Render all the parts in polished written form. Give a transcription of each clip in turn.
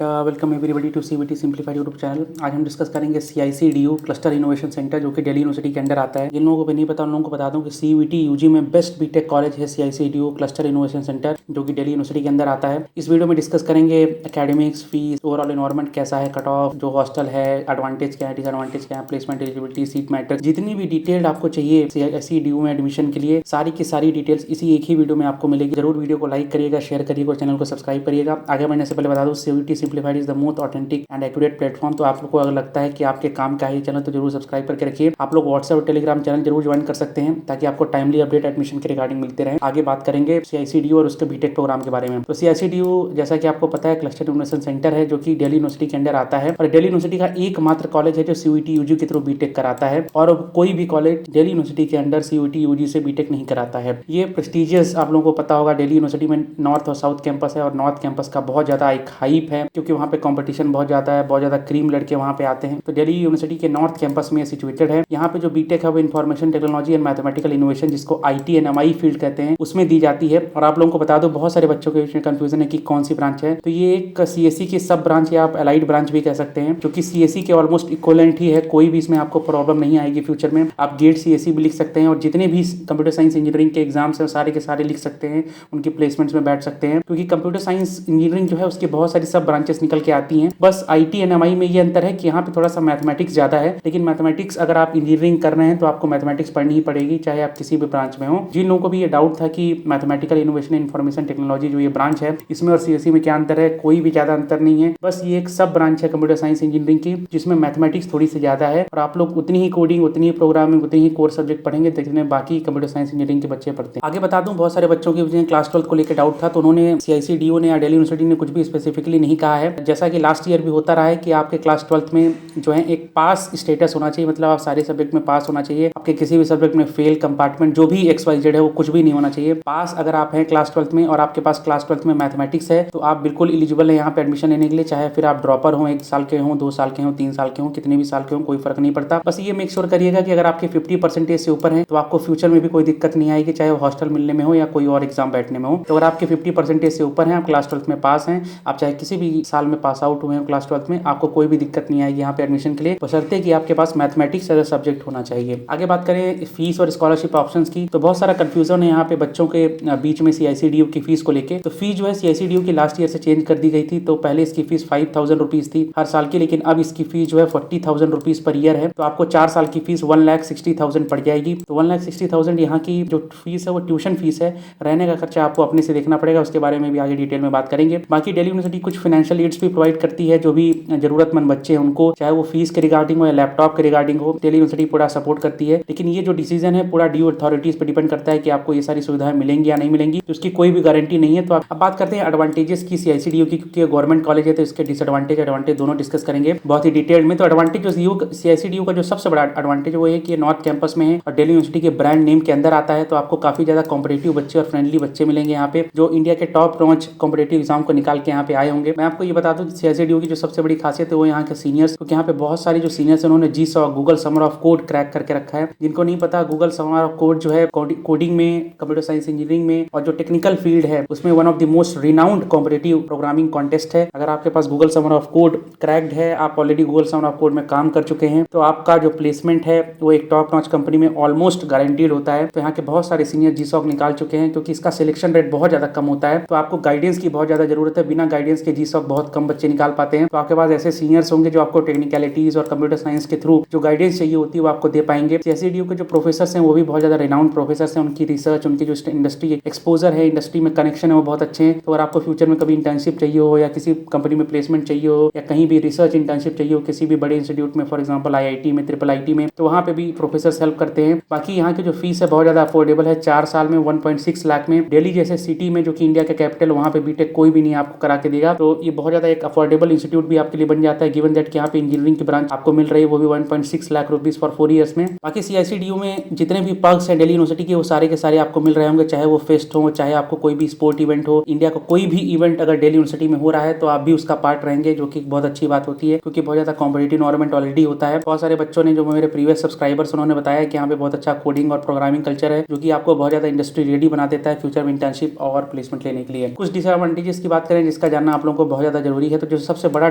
Welcome everybody to CVT simplified YouTube channel. आज हम discuss करेंगे CICDU क्लस्टर इनोवेशन सेंटर जो कि दिल्ली यूनिवर्सिटी के अंडर आता है। जिन लोगों को नहीं पता उन लोगों को बता दूं कि CVT UG में बेस्ट बीटेक कॉलेज है CICDU क्लस्टर इनोवेशन सेंटर जो कि दिल्ली यूनिवर्सिटी के अंदर आता है। इस वीडियो में डिस्कस करेंगे एकेडमिक्स, फीस, ओवरऑल एनवायरमेंट कैसा है, कट ऑफ, जो हॉस्टल है, एडवांटेज क्या है, डिसएडवांटेज क्या है, प्लेसमेंट एलिजिबिलिटी, सीट मैट्रिक्स, जितनी भी डिटेल आपको चाहिए CICDU में एडमिशन के लिए सारी की सारी डिटेल्स इसी एक ही वीडियो में आपको मिलेगी। जरूर वीडियो को लाइक करिएगा, शेयर करिएगा और चैनल को सब्सक्राइब करिएगा। आगे बढ़ने से पहले बता दूं CVT simplified is the most authentic and accurate platform. तो आप लोग को अगर लगता है कि आपके काम का है चैनल तो जरूर सब्सक्राइब करके रखिए। आप लोग व्हाट्सएप और टेलीग्राम चैनल जरूर ज्वाइन कर सकते हैं ताकि आपको टाइमली अपडेट एडमिशन के रिगार्डिंग मिलते रहे। आगे बात करेंगे CICDU और उसके बीटेक प्रोग्राम के बारे में। तो CICDU जैसा कि आपको पता है क्लस्टर इनोवेशन सेंटर है जो कि दिल्ली यूनिवर्सिटी के अंडर आता है और दिल्ली यूनिवर्सिटी का एकमात्र कॉलेज है जो CVT UG के थ्रू बीटेक कराता है और कोई भी कॉलेज दिल्ली यूनिवर्सिटी के अंडर CVT UG से बीटेक नहीं कराता है। ये प्रेस्टिजियस, आप लोगों को पता होगा, दिल्ली यूनिवर्सिटी में नॉर्थ और साउथ कैंपस है और नॉर्थ कैंपस का बहुत ज्यादा एक हाइप है क्योंकि वहाँ पे कंपटीशन बहुत ज्यादा है, बहुत ज्यादा क्रीम लड़के वहाँ पे आते हैं। तो दिल्ली यूनिवर्सिटी के नॉर्थ कैंपस में सिचुएटेड है। यहाँ पे जो बीटेक है वो information technology and mathematical innovation, जिसको IT एंड MI फील्ड कहते हैं, उसमें दी जाती है। और आप लोगों को बता दो, बहुत सारे बच्चों के बीच में कंफ्यूजन है कि कौन सी ब्रांच है। तो ये एक CSE की सब ब्रांच या आप एलाइड ब्रांच भी कह सकते हैं, जो कि CSE के ऑलमोस्ट इक्वलेंट ही है। कोई भी इसमें आपको प्रॉब्लम नहीं आएगी फ्यूचर में। आप गेट CSE भी लिख सकते हैं और जितने भी कंप्यूटर साइंस इंजीनियरिंग के एग्जाम्स हैं सारे के सारे लिख सकते हैं, उनकी प्लेसमेंट्स में बैठ सकते हैं। क्योंकि कंप्यूटर साइंस इंजीनियरिंग जो है उसकी बहुत सारी सब ब्रांचेस निकल के आती हैं। बस IT एंड MI में ये अंतर है कि यहाँ पे थोड़ा सा मैथमेटिक्स ज्यादा है, लेकिन मैथमेटिक्स अगर आप इंजीनियरिंग कर रहे हैं तो आपको मैथमेटिक्स पढ़नी ही पड़ेगी, चाहे आप किसी भी ब्रांच में हो। जिन लोगों को भी ये डाउट था कि मैथमेटिकल इनोवेशन इन्फॉर्मेशन टेक्नोलॉजी जो ये ब्रांच है इसमें और CSE में क्या अंतर है, कोई भी ज्यादा अंतर नहीं है। बस ये एक सब ब्रांच है कंप्यूटर साइंस इंजीनियरिंग की जिसमें मैथमेटिक्स थोड़ी सी ज्यादा है और आप लोग उतनी ही कोडिंग, उतनी ही प्रोग्रामिंग, उतनी ही कोर सब्जेक्ट पढ़ेंगे जितने बाकी कंप्यूटर साइंस इंजीनियरिंग के बच्चे पढ़ते हैं। आगे बता दूं, बहुत सारे बच्चों के क्लास 12 को लेकर डाउट था तो उन्होंने CICDU ने या दिल्ली यूनिवर्सिटी ने कुछ भी स्पेसिफिकली नहीं कहा है। जैसा कि लास्ट ईयर भी होता रहा है कि आपके क्लास 12th में जो है एक पास स्टेटस होना चाहिए, मतलब आप सारे सब्जेक्ट में पास होना चाहिए। आपके किसी भी सब्जेक्ट में फेल, कंपार्टमेंट जो भी XYZ है वो कुछ भी नहीं होना चाहिए। पास अगर आप हैं क्लास 12th में और आपके पास क्लास 12th में मैथमेटिक्स है तो आप बिल्कुल एलिजिबल है यहाँ पे एडमिशन लेने के लिए। चाहे फिर आप ड्रॉपर हो, 1 साल के हो, 2 साल के हो, 3 साल के हो, कितने भी साल के हो, कोई फर्क नहीं पड़ता। बस ये मेक श्योर करिएगा कि अगर आपके 50% से ऊपर है तो आपको फ्यूचर में भी कोई दिक्कत नहीं आएगी, चाहे वो हॉस्टल मिलने में हो या कोई और एग्जाम बैठने में हो। तो अगर आपके 50% से ऊपर है, आप क्लास 12th में पास हैं, आप चाहे किसी भी साल में पास आउट हुए हैं क्लास 12th में, आपको कोई भी दिक्कत नहीं आएगी यहाँ पे एडमिशन के लिए, बशर्ते कि आपके पास मैथमेटिक्स एज अ सब्जेक्ट होना चाहिए। आगे बात करें फीस और स्कॉलरशिप ऑप्शंस की, तो बहुत सारा कंफ्यूजन है यहाँ पे बच्चों के बीच में CICDU की फीस को लेके। तो फीस जो है CICDU की लास्ट ईयर से चेंज कर दी गई थी। तो पहले इसकी फीस 5000 रुपीज थी हर साल की, लेकिन अब इसकी फीस जो है 40,000 रुपीज पर ईयर है। तो आपको 4 साल की फीस 1,60,000 पड़ जाएगी। तो 1,60,000 यहाँ की जो फीस है वो ट्यूशन फीस है। रहने का खर्चा आपको अपने से देखना पड़ेगा, उसके बारे में भी आगे डिटेल में बात करेंगे। बाकी दिल्ली यूनिवर्सिटी कुछ फाइनेंशियल एड्स भी प्रोवाइड करती है जो भी जरूरतमंद बच्चे हैं उनको, चाहे वो फीस के रिगार्डिंग हो या लैपटॉप के रिगार्डिंग हो, दिल्ली यूनिवर्सिटी पूरा सपोर्ट करती है। लेकिन ये जो डिसीजन है पूरा ड्यू अथॉरिटीज पर डिपेंड करता है कि आपको ये सारी सुविधाएं मिलेंगी या नहीं मिलेंगी, तो उसकी कोई भी गारंटी नहीं है। तो अब बात करते हैं एडवांटेजेस की CICDU की, क्योंकि गवर्नमेंट कॉलेज है तो इसके डिसएडवांटेज एडवांटेज दोनों डिस्कस करेंगे बहुत ही डिटेल में। तो एडवांटेज CICDU का जो सबसे बड़ा एडवांटेज वो है कि नॉर्थ कैंपस में है और दिल्ली यूनिवर्सिटी के ब्रांड नेम के अंदर आता है। तो आपको काफी ज्यादा कॉम्पिटेटिव बच्चे और फ्रेंडली बच्चे मिलेंगे यहाँ पे जो इंडिया के टॉप नॉच कॉम्पिटेटिव एग्जाम को निकाल के यहाँ पे आए होंगे। मैं आपको ये बता दूं CICDU की जो सबसे बड़ी खासियत है वो यहाँ के सीनियर्स, क्योंकि यहाँ पे बहुत सारे जो सीनियर्स उन्होंने GSOC Google summer of code crack करके रखा है। जिनको नहीं पता, गूगल समर ऑफ कोड जो है कोडिंग में, कंप्यूटर साइंस इंजीनियरिंग में और जो टेक्निकल फील्ड है उसमें one of the most renowned competitive programming contest है। अगर आपके पास Google summer of code cracked है, आप already Google summer of code में काम कर चुके हैं, तो आपका जो प्लेसमेंट है वो एक टॉप नॉच कंपनी में ऑलमोस्ट गारंटीड होता है। तो यहाँ के बहुत सारे सीनियर GSOC निकाल चुके हैं क्योंकि इसका सिलेक्शन रेट बहुत ज्यादा कम होता है। तो आपको गाइडेंस की बहुत ज्यादा जरूरत है, बिना गाइडेंस के GSOC बहुत कम बच्चे निकाल पाते हैं। तो आपके पास ऐसे सीनियर्स होंगे जो आपको टेक्निकलिटीज और कंप्यूटर साइंस के थ्रू जो गाइडेंस चाहिए होती है वो आपको दे पाएंगे। CICDU के जो प्रोफेसर हैं वो भी बहुत ज्यादा रिनाउंड प्रोफेसर हैं, उनकी रिसर्च, उनकी जो इंडस्ट्री एक्सपोजर है, इंडस्ट्री में कनेक्शन है वो बहुत अच्छे हैं। तो अगर आपको फ्यूचर में कभी इंटर्नशिप चाहिए हो या किसी कंपनी में प्लेसमेंट चाहिए हो या कहीं भी रिसर्च इंटर्नशिप चाहिए हो किसी भी बड़े इंस्टीट्यूट में, फॉर एग्जाम्पल IIT में, IIIT में, तो वहाँ पे भी प्रोफेसर हेल्प करते हैं। बाकी यहाँ की जो फीस है बहुत ज्यादा अफोर्डेबल है, 4 साल में 1.6 लाख में। दिल्ली जैसे सिटी में जो कि इंडिया का कैपिटल, वहाँ पे बीटेक कोई भी नहीं आपको करा के देगा। तो ये बहुत ज्यादा एक अफोर्डेबल इंस्टीट्यूट भी आपके लिए बन जाता है, गिवन दैट कि यहाँ पे इंजीनियरिंग की ब्रांच आपको मिल रही है वो भी 1.6 लाख रुपीज फॉर 4 ईयर्स में। बाकी CICDU में जितने भी पर्क्स हैं दिल्ली यूनिवर्सिटी के वो सारे के सारे आपको मिल रहे होंगे, चाहे वो फेस्ट हो, चाहे आपको कोई भी स्पोर्ट इवेंट हो। इंडिया का कोई भी इवेंट अगर दिल्ली यूनिवर्सिटी में हो रहा है तो आप भी उसका पार्ट रहेंगे, जो कि बहुत अच्छी बात होती है क्योंकि बहुत ज्यादा कॉम्पिटेटिव एनवायरनमेंट ऑलरेडी होता है। बहुत सारे बच्चों ने, जो मेरे प्रीवियस सब्सक्राइबर्स, उन्होंने बताया कि यहाँ पे बहुत अच्छा कोडिंग और प्रोग्रामिंग कल्चर है जो कि आपको बहुत ज्यादा इंडस्ट्री रेडी बना देता है फ्यूचर में इंटर्नशिप और प्लेसमेंट लेने के लिए। कुछ डिसएडवांटेजेस की बात करें जिसका जानना आप लोगों को बहुत ज़्यादा जरूरी है। तो जो सबसे बड़ा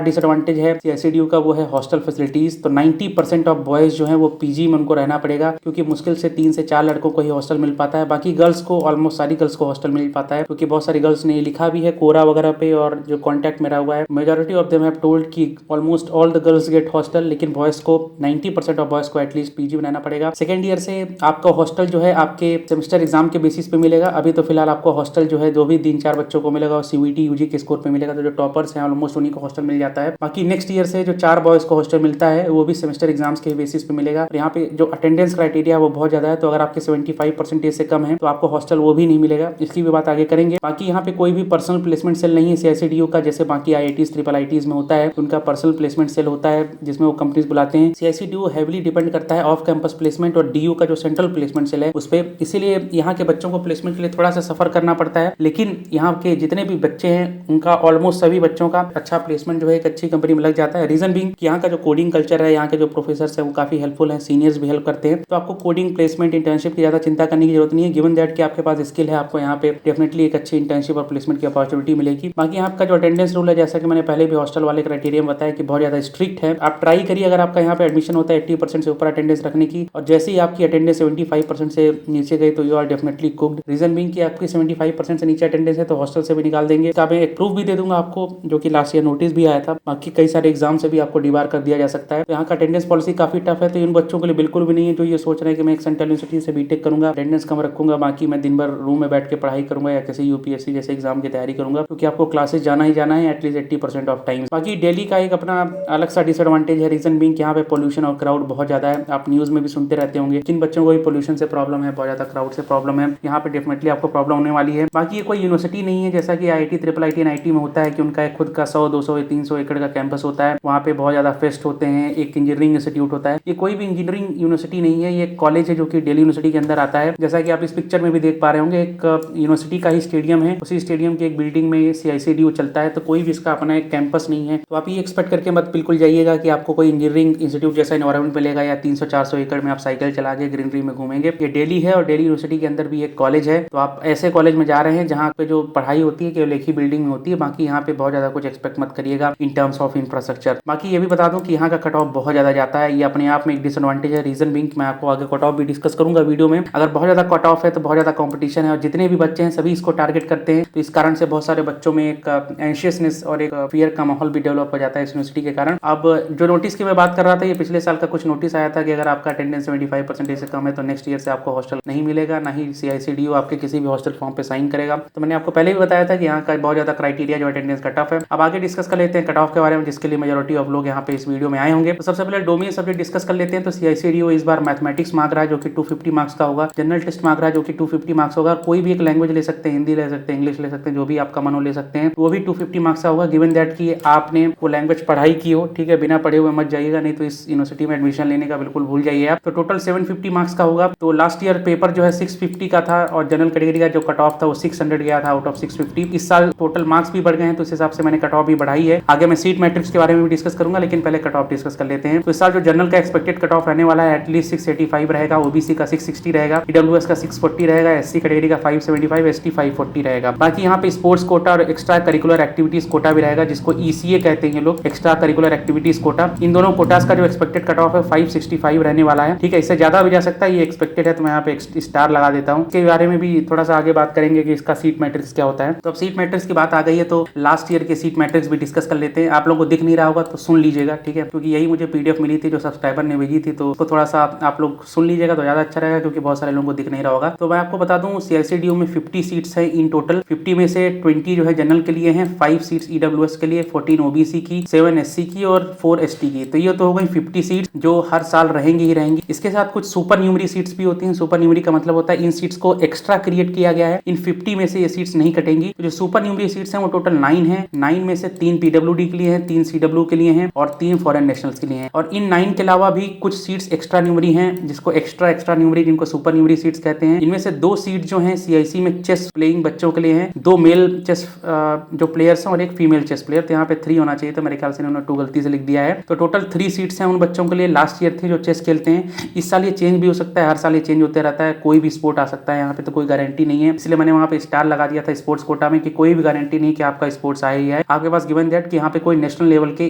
डिसएडवांटेज है CICDU का वो है हॉस्टल फैसिलिटीज। तो 90% ऑफ बॉयज़ जो है वो PG में उनको रहना पड़ेगा, क्योंकि मुश्किल से 3 से 4 लड़कों को ही हॉस्टल मिल पाता है। बाकी गर्ल्स को ऑलमोस्ट सारी गर्ल्स को हॉस्टल मिल पाता है, क्योंकि बहुत सारी गर्ल्स ने लिखा भी है कोरा वगैरह पे, और जो कॉन्टैक्ट मेरा हुआ है majority of them have told कि almost all the girls get hostel, लेकिन बॉयज़ को 90% ऑफ बॉयज़ को एटलीस्ट PG में रहना पड़ेगा। सेकेंड ईयर से आपका हॉस्टल जो है आपके सेमेस्टर एग्जाम के बेसिस पे मिलेगा। अभी तो फिलहाल आपको हॉस्टल जो है जो भी 3-4 बच्चों को मिलेगा और CVT UG के स्कोर पे मिलेगा, तो जो टॉपर्स हैं ऑलमोस्ट उन्हीं को हॉस्टल मिल जाता है। बाकी नेक्स्ट ईयर से जो 4 बॉयज़ को हॉस्टल मिलता है वो भी सेमेस्टर एग्जाम्स के बेसिस पे मिलेगा। यहाँ पे जो अटेंडेंस क्राइटेरिया है वो बहुत ज़्यादा है, तो अगर आपके 75% से कम है तो आपको हॉस्टल वो भी नहीं मिलेगा, इसकी भी बात आगे करेंगे। बाकी यहाँ पे कोई भी पर्सनल प्लेसमेंट सेल नहीं है CICDU का, जैसे बाकी IITs IITs में होता है, उनका पर्सनल प्लेसमेंट सेल होता है जिसमें वो कंपनीज बुलाते हैं। CICDU हैवीली डिपेंड करता है ऑफ कैंपस प्लेसमेंट और DU का जो सेंट्रल प्लेसमेंट सेल है उस पर, इसीलिए यहाँ के बच्चों को प्लेसमेंट के लिए थोड़ा सा सफर करना पड़ता है। लेकिन यहाँ के जितने भी बच्चे हैं उनका ऑलमोस्ट सभी बच्चों का अच्छा प्लेसमेंट जो है एक अच्छी कंपनी में लग जाता है। रीजन बीइंग यहाँ का जो कोडिंग कल्चर है, यहाँ के जो प्रोफेसर है वो काफी हेल्पफुल है, सीनियर्स भी हेल्प करते हैं। तो आपको कोडिंग प्लेसमेंट इंटर्नशिप की ज्यादा चिंता करने की जरूरत नहीं है। गिवन दैट कि आपके पास स्किल है, आपको यहाँ पे डेफिनेटली एक अच्छी इंटर्नशिप और प्लेसमेंट की अपॉर्चुनिटी मिलेगी। बाकी यहाँ का जो अटेंडेंस रूल है, जैसा कि मैंने पहले भी हॉस्टल वाले क्राइटेरिया में बताया कि बहुत ज्यादा स्ट्रिक्ट है। आप ट्राई करिए अगर आपका यहाँ पे एडमिशन होता है 80% से ऊपर अटेंडेंस रखने की, और जैसे ही आपकी अटेंडेंस 75% से नीचे गई तो you are definitely cooked. Reason being कि आपकी 75% से नीचे अटेंडेंस है तो हॉस्टल से भी निकाल देंगे। इसका मैं एक प्रूफ भी दे दूंगा आपको, जो कि लास्ट ईयर नोटिस भी आया था। बाकी कई सारे एग्जाम से भी आपको डिबार कर दिया जा सकता है। तो यहाँ का अटेंडेंस पॉलिसी काफी टफ है, तो इन बच्चों के लिए बिल्कुल भी नहीं है जो ये सोच रहे हैं कि मैं एक सेंट्रल यूनिवर्सिटी से बीटेक करूंगा, अटेंडेंस कम रखूंगा, बाकी मैं दिन भर रूम में बैठ के पढ़ाई करूंगा या किसी UPSC जैसे एग्जाम की तैयारी करूंगा, क्योंकि आपको क्लासेस जाना ही जाना है एटलीस्ट 80% ऑफ टाइम। बाकी दिल्ली का एक अपना अलग सा डिसएडवांटेज है, रीजन बीइंग यहाँ पे पोल्यूशन और क्राउड बहुत ज्यादा है। आप न्यूज में भी सुनते रहते होंगे, जिन बच्चों को भी पोल्यूशन से प्रॉब्लम है, बहुत ज्यादा क्राउड से प्रॉब्लम है, यहाँ पे डेफिनेटली आपको प्रॉब्लम होने वाली है। बाकी ये कोई यूनिवर्सिटी नहीं है जैसा कि IIT IIIT NIT में होता है कि उनका एक खुद का 100-200 या 300 एकड़ का कैंपस होता है, वहाँ पे बहुत ज्यादा फेस्ट होते हैं, एक इंजीनियरिंग इंस्टीट्यूट होता है। ये कोई भी इंजीनियरिंग यूनिवर्सिटी नहीं है, ये कॉलेज है जो कि दिल्ली यूनिवर्सिटी के अंदर आता है। जैसा कि आप इस पिक्चर में भी देख पा रहे होंगे, एक यूनिवर्सिटी का ही स्टेडियम है, उसी स्टेडियम की एक बिल्डिंग में CICDU चलता है, तो कोई भी इसका अपना एक कैंपस नहीं है। तो आप ये एक्सपेक्ट करके मत बिल्कुल जाइएगा कि आपको कोई इंजीनियरिंग इंस्टीट्यूट जैसा एनवायरमेंट मिलेगा या 300-400 एकड़ में आप साइकिल चला के ग्रीनरी में घूमेंगे। ये दिल्ली है और दिल्ली यूनिवर्सिटी के अंदर भी एक कॉलेज है, तो आप ऐसे कॉलेज में जा रहे हैं जहाँ पे जो पढ़ाई होती है केवल एक ही बिल्डिंग में होती है। बाकी यहाँ पे बहुत ज्यादा कुछ एक्सपेक्ट मत करिएगा इन टर्म्स ऑफ इंफ्रास्ट्रक्चर। बाकी ये भी बता दूं कि यहाँ का कट ऑफ बहुत ज्यादा जाता है, ये अपने आप में एक डिसएडवांटेज है। रीजन बीइंग मैं आपको आगे कट ऑफ भी डिस्कस करूंगा वीडियो में। अगर बहुत ज्यादा कट ऑफ है तो बहुत ज्यादा कंपटीशन है और जितने भी बच्चे हैं सभी इसको टारगेट करते हैं, तो इस कारण से बहुत सारे बच्चों में एक एंशियसनेस और एक फियर का माहौल भी डेवलप हो जाता है इस यूनिवर्सिटी के कारण। अब जो नोटिस की मैं बात कर रहा था, ये पिछले साल का कुछ नोटिस आया था कि अगर आपका अटेंडेंस 75% से कम है तो नेक्स्ट ईयर से आपको हॉस्टल नहीं मिलेगा, ना ही CICDU आपके किसी भी हॉस्टल फॉर्म पे साइन करेगा। तो मैंने आपको पहले भी बताया था कि यहाँ का बहुत ज्यादा क्राइटेरिया जो अटेंडेंस का टफ है। अब आगे डिस्कस कर लेते हैं कट ऑफ के बारे में, जिसके लिए मेजोरिटी ऑफ लोग यहाँ पे इस वीडियो में आए होंगे। तो सबसे पहले डोमेन सब्जेक्ट डिस्कस कर लेते हैं। तो CICDU इस बार मैथमेटिक्स मांग रहा है जो कि 250 मार्क्स का होगा, जनरल टेस्ट मांग रहा है जो कि 250 मार्क्स होगा, कोई भी एक लैंग्वेज ले सकते हैं, हिंदी ले सकते हैं, इंग्लिश ले सकते हैं, जो भी आपका मन हो ले सकते हैं, वो भी 250 मार्क्स का होगा। गिवन दैट कि आपने वो लैंग्वेज पढ़ाई की हो, ठीक है, बिना पढ़े हुए मत जाइएगा, नहीं तो इस यूनिवर्सिटी में एडमिशन लेने का बिल्कुल भूल जाइए आप। तो टोटल 750 मार्क्स का होगा। तो लास्ट ईयर पेपर जो है 650 का था और जनरल कैटेगरी का जो कट ऑफ था वो 600 गया था आउट ऑफ 650। इस साल टोटल मार्क्स भी बढ़ गए हैं, तो इस हिसाब से मैंने कट ऑफ भी बढ़ाई है। आगे मैं सीट मैट्रिक्स के बारे में भी डिस्कस करूंगा, लेकिन पहले कट ऑफ डिस्कस कर लेते हैं। तो इस साल जो जनरल का एक्सपेक्टेड कट ऑफ रहने वाला है एटलीस्ट 685 रहेगा, OBC का 660 रहेगा, EWS का 640 रहेगा, SC कैटेगरी का 575, ST 540 रहेगा। बाकी यहाँ पे स्पोर्ट्स कोटा और एक्स्ट्रा करिकुलर एक्टिविटीज कोटा भी रहेगा, जिसको ECA कहते हैं लोग, एक्स्ट्रा करिकुलर एक्टिविटीज कोटा। इन दोनों कोटास का जो एक्सपेक्टेड कट ऑफ है 565 रहने वाला है, ठीक है, इससे ज्यादा भी जा सकता है, ये एक्सपेक्टेड है, तो मैं यहाँ पे स्टार लगा देता हूँ। इसके बारे में भी थोड़ा सा आगे बात करेंगे कि इसका सीट मैट्रिक्स क्या होता है। तो अब सीट मैट्रिक्स की बात आ गई है तो लास्ट ईयर के सीट मैट्रिक्स भी डिस्कस कर लेते हैं। आप लोगों को दिख नहीं रहा होगा तो सुन लीजिएगा, ठीक है, क्योंकि यही मुझे PDF मिली थी जो सब्सक्राइबर ने भेजी थी, तो उसको थोड़ा सा आप लोग सुन लीजिएगा तो ज्यादा अच्छा रहेगा, क्योंकि बहुत सारे लोगों को दिख नहीं रहा होगा। तो मैं आपको बता दूं CICDU में 50 सीट्स है इन टोटल। 50 में से 20 जो है जनरल के लिए हैं, 5 सीट्स EWS के लिए, 14 OBC की, 7 SC की और 4 ST की। तो ये तो हो गई 50 सीट्स जो हर साल रहेंगी ही रहेंगी। इसके साथ कुछ सुपर न्यूमरी सीट्स भी होती हैं। सुपर न्यूमरी का मतलब होता है इन सीट्स को एक्स्ट्रा क्रिएट किया गया है, इन 50 में से ये सीट्स नहीं कटेंगी। तो जो सुपर न्यूमरी सीट्स हैं वो टोटल 9 है। 9 में से 3 PWD के लिए हैं, 3 CW के लिए हैं और 3 फॉरेन नेशनल्स के लिए हैं। और इन 9 के अलावा भी कुछ सीट्स एक्स्ट्रा न्यूमरी हैं, जिसको एक्स्ट्रा न्यूमरी, जिनको सुपर न्यूमरी सीट्स कहते हैं। इनमें से 2 सीट जो हैं CIC में चेस प्लेइंग बच्चों के लिए हैं, 2 मेल चेस जो प्लेयर्स हैं और एक फीमेल चेस प्लेयर। तो यहाँ पे 3 होना चाहिए, तो मेरे ख्याल से इन्होंने 2 गलती से लिख दिया है। तो टोटल 3 सीट्स हैं उन बच्चों के लिए। लास्ट ईयर थे जो चेस खेलते हैं, इस साल ये चेंज भी हो सकता है, हर साल ये चेंज होते रहता है, कोई भी स्पोर्ट आ सकता है, यहाँ पे तो कोई गारंटी नहीं है, इसलिए मैंने वहाँ पे स्टार लगा दिया था स्पोर्ट्स कोटा में कि कोई भी गारंटी नहीं कि आपका स्पोर्ट्स आए ही है। आपके पास गिवन दैट कि यहाँ पे कोई नेशनल लेवल के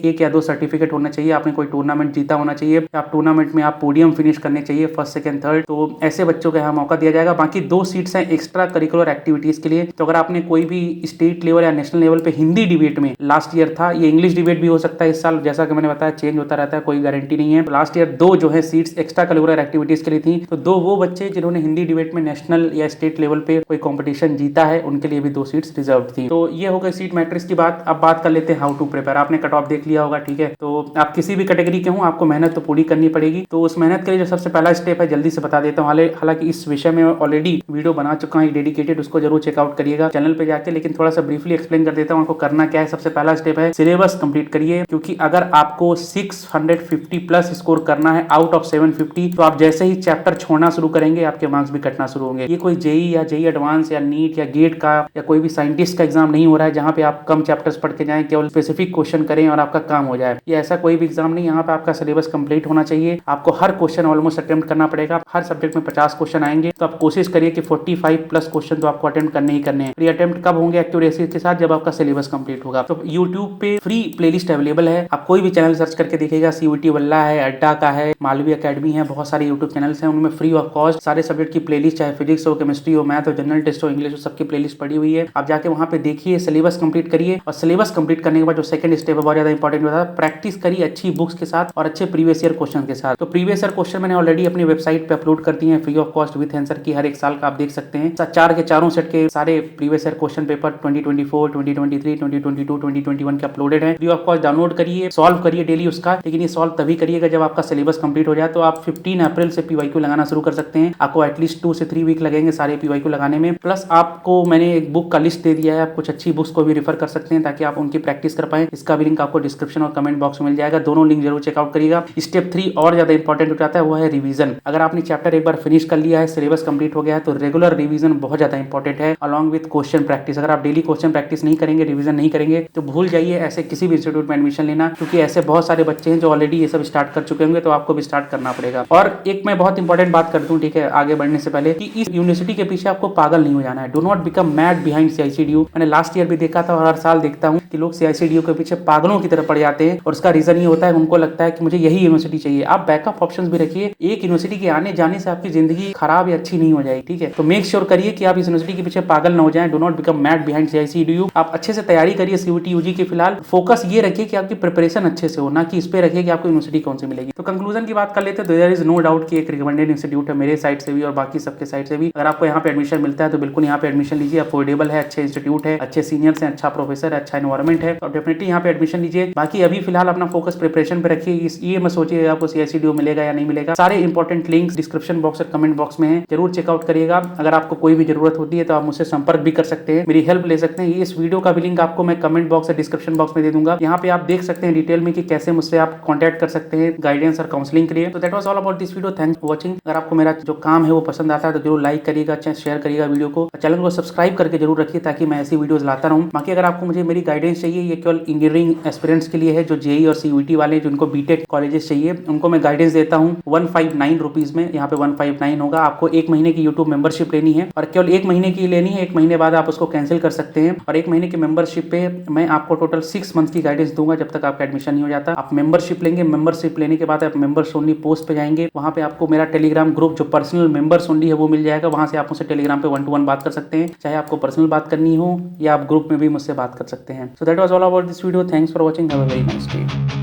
1 या 2 सर्टिफिकेट होना चाहिए, आपने कोई टूर्नामेंट जीता होना चाहिए, आप टूर्नामेंट में आप पोडियम फिनिश करने चाहिए फर्स्ट सेकंड थर्ड, तो ऐसे बच्चों को यहाँ मौका दिया जाएगा। बाकी 2 सीट्स हैं एक्स्ट्रा करिकुलर एक्टिविटीज के लिए। तो अगर आपने कोई भी स्टेट लेवल या नेशनल लेवल पे हिंदी डिबेट में लास्ट ईयर था, ये इंग्लिश डिबेट भी हो सकता है इस साल, जैसा कि मैंने बताया चेंज होता रहता है, कोई गारंटी नहीं है। लास्ट ईयर 2 जो है सीट्स एक्स्ट्रा करिकुलर एक्टिविटीज के लिए थी, तो 2 वो बच्चे जिन्होंने हिंदी डिबेट में नेशनल या स्टेट लेवल पे कोई कंपटीशन जीता है, उनके लिए भी 2 सीट्स रिजर्व थी। तो ये हो गई सीट मैट्रिक्स की बात। अब बात कर लेते हैं हाउ टू प्रिपेयर। आपने कट ऑफ देख लिया होगा, ठीक है। तो आप किसी भी कैटेगरी के हो, आपको मेहनत तो पूरी करनी पड़ेगी। तो उस मेहनत के लिए जो सबसे पहला स्टेप है, जल्दी से बता देता हूँ। हालांकि इस विषय में ऑलरेडी वीडियो बना चुका हूँ डेडिकेटेड, उसको जरूर चेकआउट करिएगा चैनल पे जाके, लेकिन थोड़ा सा ब्रीफली एक्सप्लेन कर देता हूँ आपको करना क्या है। सबसे पहला स्टेप है सिलेबस कंप्लीट करिए, क्योंकि अगर आपको 650 प्लस स्कोर करना है आउट ऑफ 750, तो आप जैसे ही चैप्टर छोड़ना शुरू करेंगे, आपके मार्क्स भी कटना शुरू होंगे। ये कोई जेई या जेई एडवांस या नीट या गेट का या कोई भी साइंटिस्ट का एग्जाम नहीं हो रहा है, जहां पे आप कम चैप्टर्स पढ़ के जाएं, केवल स्पेसिफिक क्वेश्चन करें और आपका काम हो जाए। ये ऐसा कोई भी एग्जाम नहीं, यहाँ पे आपका सिलेबस कंप्लीट होना चाहिए। आपको हर क्वेश्चन ऑलमोस्ट अटेम्प्ट करना पड़ेगा। हर सब्जेक्ट में 50 क्वेश्चन आएंगे, तो आप कोशिश करिए कि 45 प्लस क्वेश्चन तो आपको अटेम्प्ट करने ही करने हैं। ये अटेम्प्ट कब होंगे एक्यूरेसी के साथ, जब आपका सिलेबस कंप्लीट होगा। तो यूट्यूब पे फ्री प्लेलिस्ट अवेलेबल है, आप कोई भी चैनल सर्च करके देखिएगा, सीयूटी वल्ला है, अड्डा का है, मालवी एकेडमी है, बहुत सारे यूट्यूब चैनल्स हैं, उनमें फ्री ऑफ कॉस्ट सारे सब्जेक्ट की प्लेलिस्ट, चाहे फिजिक्स हो, केमिस्ट्री हो, मैथ हो, जनरल टेस्ट हो, इंग्लिश हो, सबकी प्लेलिस्ट पड़ी हुई है। आप जाके वहाँ पे देखिए, सिलेबस कंप्लीट करिए, और सिलेबस कंप्लीट करने के बाद जो सेकंड स्टेप है बहुत ज्यादा इंपॉर्टेंट होता है, प्रैक्टिस करिए अच्छी बुक्स के साथ और अच्छे प्रीवियस ईयर क्वेश्चन के साथ। तो प्रीवियस ईयर क्वेश्चन मैंने ऑलरेडी अपनी वेबसाइट पे अपलोड कर दिए हैं free of cost with answer की, हर एक साल का आप देख सकते हैं। 4 के चारों सेट के सारे प्रीवियस ईयर क्वेश्चन पेपर 2024, 2023, 2022, 2021 के अपलोडेड है। फ्री ऑफ कॉस्ट डाउनलोड करिए, सॉल्व करिए डेली उसका, लेकिन ये सॉल्व तभी करिएगा जब आपका सिलेबस कंप्लीट हो जाए। तो आप 15 अप्रैल से पीवाईक्यू लगाना शुरू कर सकते हैं। आपको एटलीस्ट 2 से 3 वीक लगेंगे सारे पीवाईक्यू लगाने में। प्लस आपको मैंने एक बुक का लिस्ट दे दिया है, आप कुछ अच्छी बुक्स को भी रेफर कर सकते हैं ताकि आप उनकी प्रैक्टिस कर पाए। इसका भी लिंक आपको डिस्क्रिप्शन और कमेंट बॉक्स में मिल जाएगा, दोनों लिंक जरूर चेकआउट करिएगा। स्टेप 3 और ज्यादा इंपॉर्टेंट हो जाता है, वो है रिवीजन। अगर आपने चैप्टर एक बार फिनिश कर लिया है, सिलेबस कंप्लीट हो गया है, तो रेगुलर रिवीजन बहुत ज्यादा इंपॉर्टेंट है, अलॉन्ग विद क्वेश्चन प्रैक्टिस। अगर आप डेली क्वेश्चन प्रैक्टिस नहीं करेंगे, रिवीजन नहीं करेंगे, तो भूल जाइए ऐसे किसी भी इंस्टीट्यूट में एडमिशन लेना, क्योंकि ऐसे बहुत सारे बच्चे हैं जो ऑलरेडी ये सब स्टार्ट कर चुके होंगे, तो आपको भी स्टार्ट करना पड़ेगा। और एक मैं बहुत इंपॉर्टेंट बात कर दूं, ठीक है, आगे बढ़ने से पहले, कि इस यूनिवर्सिटी के पीछे आपको पागल नहीं हो जाना है। Do not become mad behind CICDU. मैंने लास्ट ईयर भी देखा था और हर साल देखता हूँ कि लोग सीआईसीडीयू के पीछे पागलों की तरह पड़ जाते हैं, और उसका रीजन ये होता है उनको लगता है कि मुझे यही यूनिवर्सिटी चाहिए। आप बैकअप ऑप्शंस भी रखिए, एक यूनिवर्सिटी के आने जाने से आपकी जिंदगी खराब या अच्छी नहीं हो जाएगी, ठीक है। तो मेक श्योर करिए कि आप इस यूनिवर्सिटी के पीछे पागल न हो जाएं। Do not become mad behind CICDU. आप अच्छे से तैयारी करिए सीयूटी यूजी की। फिलहाल फोकस ये रखिए कि आपकी प्रिपरेशन अच्छे से हो, ना कि इस पे रखिए कि आपको यूनिवर्सिटी कौन सी मिलेगी। तो कंक्लूजन की बात कर लेते हैं, तो देयर इज नो डाउट कि एक रिकमेंडेड इंस्टीट्यूट है मेरे साइड से भी और बाकी सबके साइड से भी। अगर आपको यहाँ पे एडमिशन मिलता है तो बिल्कुल यहाँ पे एडमिशन लीजिए, अफोर्डेबल है, अच्छे इंस्टीट्यूट है, अच्छे सीनियर्स हैं, अच्छा प्रोफेसर है, अच्छा एनवायरमेंट है, तो डेफिनेटली यहाँ पे एडमिशन लीजिए। बाकी अभी फिलहाल अपना फोकस प्रिपरेशन पे रखिए, ये मत सोचिए आपको सीआईसीडीयू मिलेगा या नहीं मिलेगा। सारे इंपॉर्टेंट लिंक्स डिस्क्रिप्शन बॉक्स और कमेंट बॉक्स में है, जरूर चेकआउट करिएगा। अगर आपको कोई भी जरूरत होती है तो आप मुझसे संपर्क भी कर सकते हैं, मेरी हेल्प ले सकते हैं। इस वीडियो का भी लिंक आपको मैं कमेंट बॉक्स और डिस्क्रिप्शन बॉक्स में दे दूंगा। यहाँ पे आप देख सकते हैं डिटेल में कि कैसे मुझसे आप कांटेक्ट कर सकते हैं गाइडेंस और काउंसलिंग के लिए। तो that was all about this video, thanks for watching. अगर आपको मेरा जो काम है वो पसंद आता है तो जरूर लाइक करिएगा, शेयर करिएगा वीडियो को, चैनल को सब्सक्राइब करके जरूर रखिए ताकि मैं ऐसी वीडियोस लाता रहूं। बाकी अगर आपको मुझे मेरी गाइडेंस चाहिए, ये केवल इंजीनियरिंग एस्पिरेंट्स के लिए है, जो जेई और सीयूटी वाले जिनको बीटेक कॉलेजेस चाहिए, उनको मैं गाइडेंस देता हूँ 159 रुपीज में। यहाँ पे 159 होगा। आपको 1 महीने की यूट्यूब मेंबरशिप लेनी है, और केवल 1 महीने की लेनी है, 1 महीने बाद आप उसको कैंसिल कर सकते हैं। और 1 महीने की मेंबरशिप पे मैं आपको टोटल 6 मंथ की गाइडेंस दूंगा जब तक आपका एडमिशन नहीं हो जाता। आप मेंबरशिप लेंगे, मेंबरशिप लेने के बाद आप मेंबर्स ओनली पोस्ट पे जाएंगे, वहाँ पे आपको मेरा टेलीग्राम ग्रुप जो पर्सनल मेंबर्स ओनली है वो मिल जाएगा। वहाँ से आप मुझसे टेलीग्राम पे 1-to-1 बात कर सकते हैं, चाहे आपको पर्सनल बात करनी हो या आप ग्रुप में भी मुझसे बात कर सकते हैं। So that was all about this video, thanks for watching, have a very nice day.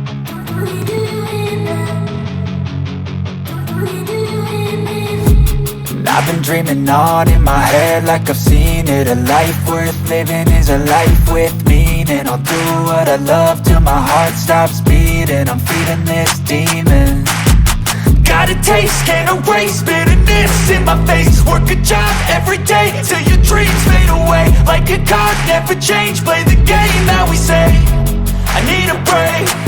I've been dreaming on in my head like I've seen it. A life worth living is a life with meaning. I'll do what I love till my heart stops beating. I'm feeding this demon. Got a taste, can't erase bitterness in my face. Work a job every day till your dreams fade away. Like a card, never change, play the game that we say. I need a break.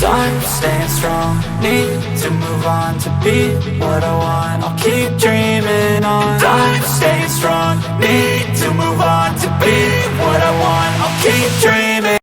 Done staying strong, need to move on to be what I want. I'll keep dreaming on. Done staying strong, need to move on to be what I want. I'll keep dreaming.